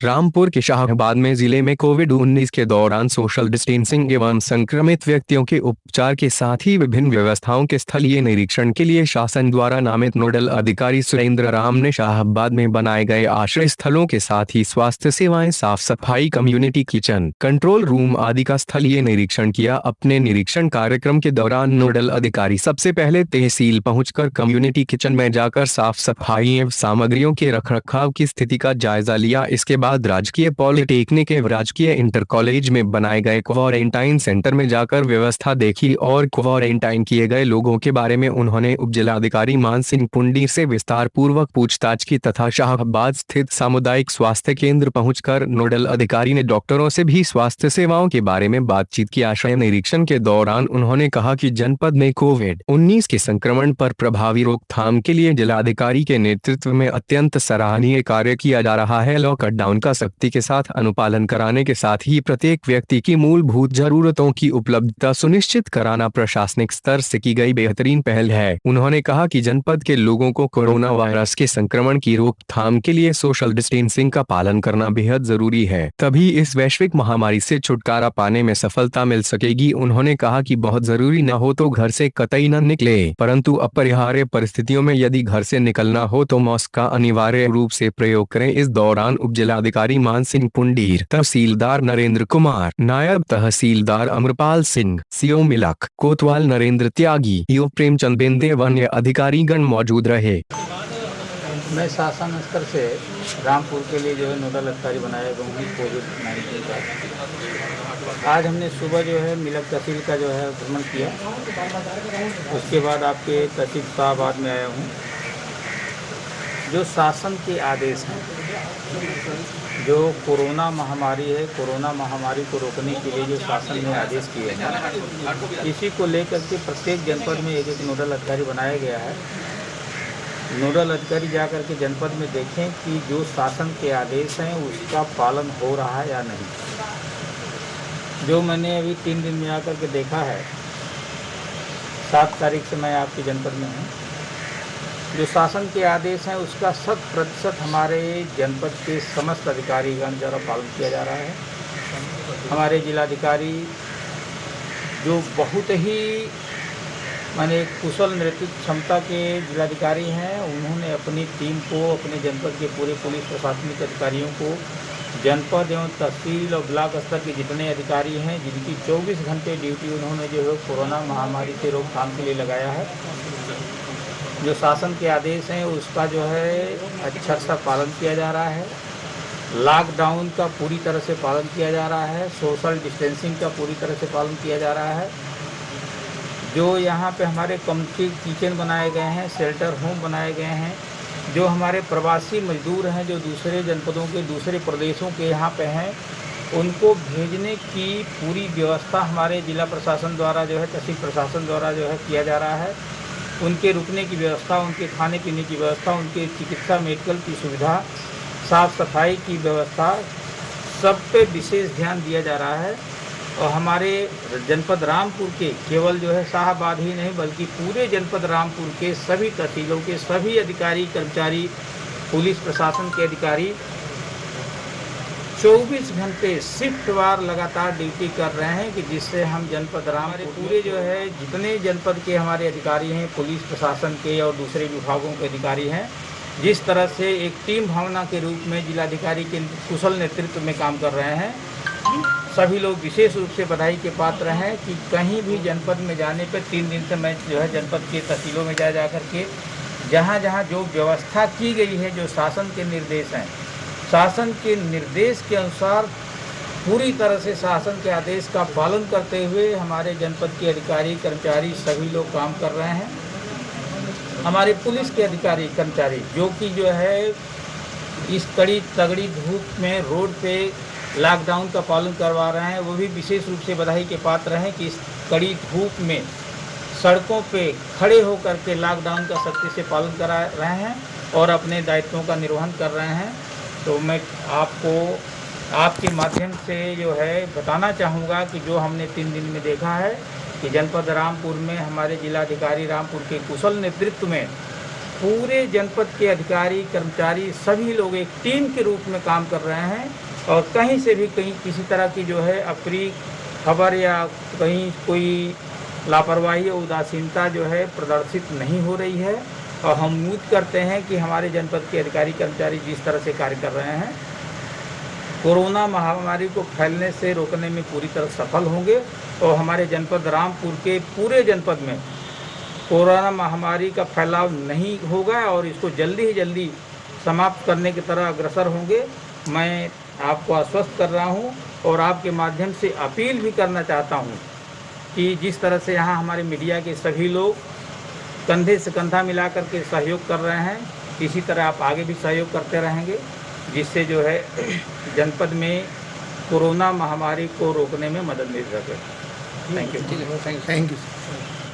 रामपुर के शाहबाद में जिले में कोविड-19 के दौरान सोशल डिस्टेंसिंग एवं संक्रमित व्यक्तियों के उपचार के साथ ही विभिन्न व्यवस्थाओं के स्थलीय निरीक्षण के लिए शासन द्वारा नामित नोडल अधिकारी सुरेंद्र राम ने शाहबाद में बनाए गए आश्रय स्थलों के साथ ही स्वास्थ्य सेवाएं, साफ सफाई, कम्युनिटी किचन, कंट्रोल रूम आदि का स्थलीय निरीक्षण किया। अपने निरीक्षण कार्यक्रम के दौरान नोडल अधिकारी सबसे पहले तहसील पहुंचकर कम्युनिटी किचन में जाकर साफ सफाई एवं सामग्रियों के रखरखाव की स्थिति का जायजा लिया। इसके बाद राजकीय पॉलिटेक्निक एवं राजकीय इंटर कॉलेज में बनाए गए क्वारंटाइन सेंटर में जाकर व्यवस्था देखी और क्वारंटाइन किए गए लोगों के बारे में उन्होंने उपजिलाधिकारी मान सिंह पुंडीर से विस्तार पूर्वक पूछताछ की तथा शाहबाद स्थित सामुदायिक स्वास्थ्य केंद्र पहुंचकर नोडल अधिकारी ने डॉक्टरों से भी स्वास्थ्य सेवाओं के बारे में बातचीत की। आश्रय निरीक्षण के दौरान उन्होंने कहा कि जनपद में कोविड-19 के संक्रमण पर प्रभावी रोकथाम के लिए जिलाधिकारी के नेतृत्व में अत्यंत सराहनीय कार्य किया जा रहा है। लॉकडाउन का सख्ती के साथ अनुपालन कराने के साथ ही प्रत्येक व्यक्ति की मूलभूत जरूरतों की उपलब्धता सुनिश्चित कराना प्रशासनिक स्तर से की गई बेहतरीन पहल है। उन्होंने कहा कि जनपद के लोगों को कोरोना वायरस के संक्रमण की रोकथाम के लिए सोशल डिस्टेंसिंग का पालन करना बेहद जरूरी है, तभी इस वैश्विक महामारी से छुटकारा पाने में सफलता मिल सकेगी। उन्होंने कहा कि बहुत जरूरी न हो तो घर से कतई न निकले, परंतु अपरिहार्य परिस्थितियों में यदि घर से निकलना हो तो मास्क का अनिवार्य रूप से प्रयोग करें। इस दौरान उपजिलाधिकारी मान सिंह पुंडीर, तहसीलदार नरेंद्र कुमार, नायब तहसीलदार अमरपाल सिंह, सीओ मिलक कोतवाल नरेंद्र त्यागी, ईओ प्रेमचंद बेंदे व अन्य अधिकारीगण मौजूद रहे। मैं शासन स्तर से रामपुर के लिए जो है नोडल अधिकारी बनाया गया हूँ कोविड-19 का। आज हमने सुबह जो है मिलक तहसील का जो है भ्रमण किया, उसके बाद आपके तहसील शाहबाद में आया हूँ। जो शासन के आदेश हैं, जो कोरोना महामारी है, कोरोना महामारी को रोकने के लिए जो शासन ने आदेश किए हैं, इसी को लेकर के प्रत्येक जनपद में एक एक नोडल अधिकारी बनाया गया है। नोडल अधिकारी जाकर के जनपद में देखें कि जो शासन के आदेश हैं उसका पालन हो रहा है या नहीं। जो मैंने अभी 3 दिन में आकर के देखा है, 7 तारीख से मैं आपके जनपद में हूँ, जो शासन के आदेश हैं उसका 100% हमारे जनपद के समस्त अधिकारीगण द्वारा पालन किया जा रहा है। हमारे जिलाधिकारी जो बहुत ही माने कुशल नेतृत्व क्षमता के जिलाधिकारी हैं, उन्होंने अपनी टीम को, अपने जनपद के पूरे पुलिस प्रशासनिक अधिकारियों को, जनपद एवं तहसील और ब्लॉक स्तर के जितने अधिकारी हैं जिनकी 24 घंटे ड्यूटी उन्होंने जो है कोरोना महामारी से रोकथाम के लिए लगाया है। जो शासन के आदेश हैं उसका जो है अच्छा सा पालन किया जा रहा है। लॉकडाउन का पूरी तरह से पालन किया जा रहा है। सोशल डिस्टेंसिंग का पूरी तरह से पालन किया जा रहा है। जो यहाँ पे हमारे कम्युनिटी किचन बनाए गए हैं, शेल्टर होम बनाए गए हैं, जो हमारे प्रवासी मजदूर हैं जो दूसरे जनपदों के, दूसरे प्रदेशों के यहाँ पे हैं, उनको भेजने की पूरी व्यवस्था हमारे जिला प्रशासन द्वारा जो है, तहसील प्रशासन द्वारा जो है किया जा रहा है। उनके रुकने की व्यवस्था, उनके खाने पीने की व्यवस्था, उनके चिकित्सा मेडिकल की सुविधा, साफ सफाई की व्यवस्था, सब पे विशेष ध्यान दिया जा रहा है। और हमारे जनपद रामपुर के केवल जो है शाहबाद ही नहीं बल्कि पूरे जनपद रामपुर के सभी तहसीलों के सभी अधिकारी, कर्मचारी, पुलिस प्रशासन के अधिकारी 24 घंटे शिफ्टवार लगातार ड्यूटी कर रहे हैं कि जिससे हम जनपद रामपुर पूरे जो है जितने जनपद के हमारे अधिकारी हैं, पुलिस प्रशासन के और दूसरे विभागों के अधिकारी हैं, जिस तरह से एक टीम भावना के रूप में जिलाधिकारी के कुशल नेतृत्व में काम कर रहे हैं, सभी लोग विशेष रूप से बधाई के पात्र हैं कि कहीं भी जनपद में जाने पर 3 दिन से मैं जो है जनपद के तहसीलों में जा कर के जहाँ जहाँ जो व्यवस्था की गई है, जो शासन के निर्देश हैं, शासन के निर्देश के अनुसार पूरी तरह से शासन के आदेश का पालन करते हुए हमारे जनपद के अधिकारी, कर्मचारी सभी लोग काम कर रहे हैं। हमारे पुलिस के अधिकारी, कर्मचारी जो कि जो है इस कड़ी तगड़ी धूप में रोड पे लॉकडाउन का पालन करवा रहे हैं, वो भी विशेष रूप से बधाई के पात्र हैं कि इस कड़ी धूप में सड़कों पे खड़े होकर के लॉकडाउन का सख्ती से पालन करा रहे हैं और अपने दायित्वों का निर्वहन कर रहे हैं। तो मैं आपको आपके माध्यम से जो है बताना चाहूँगा कि जो हमने 3 दिन में देखा है कि जनपद रामपुर में हमारे जिलाधिकारी रामपुर के कुशल नेतृत्व में पूरे जनपद के अधिकारी कर्मचारी सभी लोग एक टीम के रूप में काम कर रहे हैं और कहीं से भी कहीं किसी तरह की जो है अप्रिय खबर या कहीं कोई लापरवाही या उदासीनता जो है प्रदर्शित नहीं हो रही है। और हम उम्मीद करते हैं कि हमारे जनपद के अधिकारी कर्मचारी जिस तरह से कार्य कर रहे हैं कोरोना महामारी को फैलने से रोकने में पूरी तरह सफल होंगे और हमारे जनपद रामपुर के पूरे जनपद में कोरोना महामारी का फैलाव नहीं होगा और इसको जल्दी ही जल्दी समाप्त करने की तरह अग्रसर होंगे। मैं आपको आश्वस्त कर रहा हूं और आपके माध्यम से अपील भी करना चाहता हूं कि जिस तरह से यहाँ हमारे मीडिया के सभी लोग कंधे से कंधा मिला कर के सहयोग कर रहे हैं, इसी तरह आप आगे भी सहयोग करते रहेंगे, जिससे जो है जनपद में कोरोना महामारी को रोकने में मदद मिल सके। Thank you. Thank you.